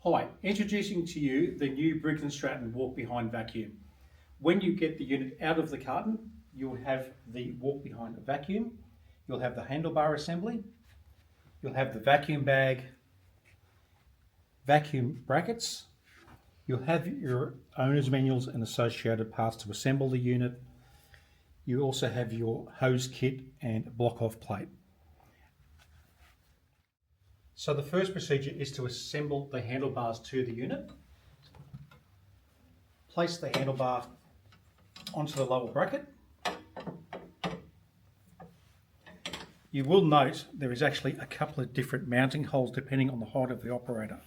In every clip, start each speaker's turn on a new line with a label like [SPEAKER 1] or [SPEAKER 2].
[SPEAKER 1] Hi, introducing to you the new Briggs & Stratton walk behind vacuum. When you get the unit out of the carton, you'll have the walk behind vacuum, you'll have the handlebar assembly, you'll have the vacuum bag, vacuum brackets, you'll have your owner's manuals and associated parts to assemble the unit. You also have your hose kit and block off plate. So the first procedure is to assemble the handlebars to the unit. Place the handlebar onto the lower bracket. You will note there is actually a couple of different mounting holes depending on the height of the operator.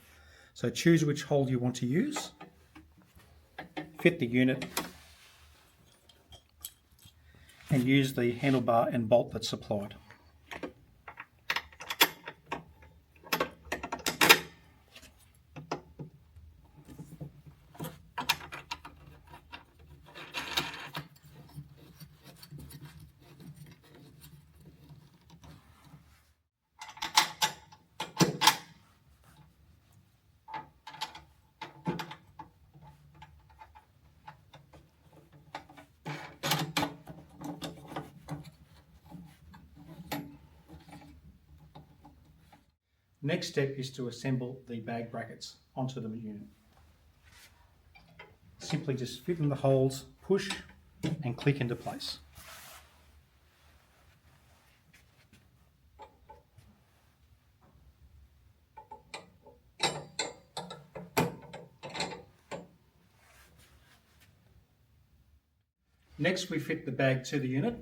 [SPEAKER 1] So choose which hole you want to use. Fit the unit and use the handlebar and bolt that's supplied. Next step is to assemble the bag brackets onto the unit. Simply just fit in the holes, push and click into place. Next we fit the bag to the unit,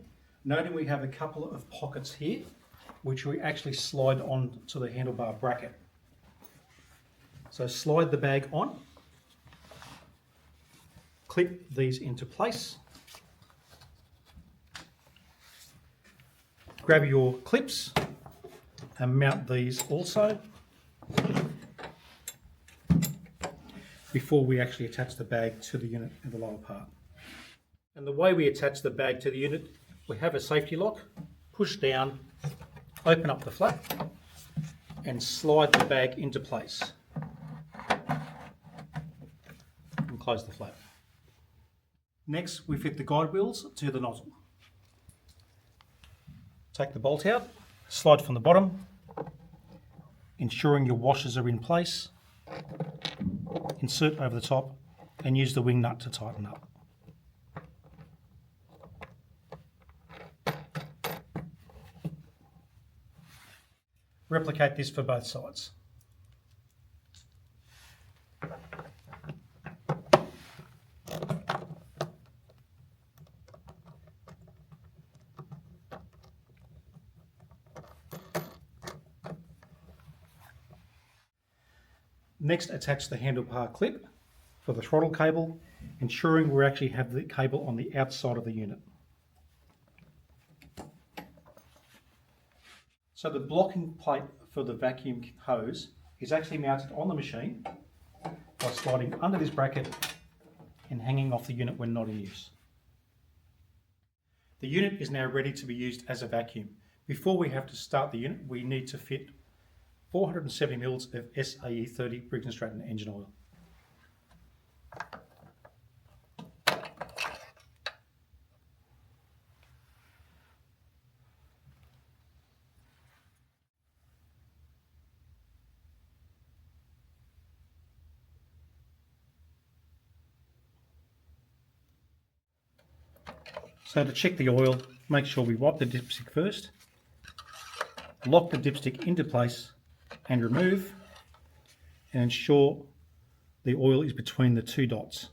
[SPEAKER 1] noting we have a couple of pockets here which we actually slide on to the handlebar bracket. So slide the bag on, clip these into place, grab your clips and mount these also before we actually attach the bag to the unit in the lower part. And the way we attach the bag to the unit, we have a safety lock, push down, open up the flap and slide the bag into place and close the flap. Next we fit the guide wheels to the nozzle. Take the bolt out, slide from the bottom, ensuring your washers are in place, insert over the top and use the wing nut to tighten up. Replicate this for both sides. Next, attach the handlebar clip for the throttle cable, ensuring we actually have the cable on the outside of the unit. So the blocking plate for the vacuum hose is actually mounted on the machine by sliding under this bracket and hanging off the unit when not in use. The unit is now ready to be used as a vacuum. Before we have to start the unit, we need to fit 470 ml of SAE30 Briggs & Stratton engine oil. So to check the oil, make sure we wipe the dipstick first, lock the dipstick into place and remove, and ensure the oil is between the two dots.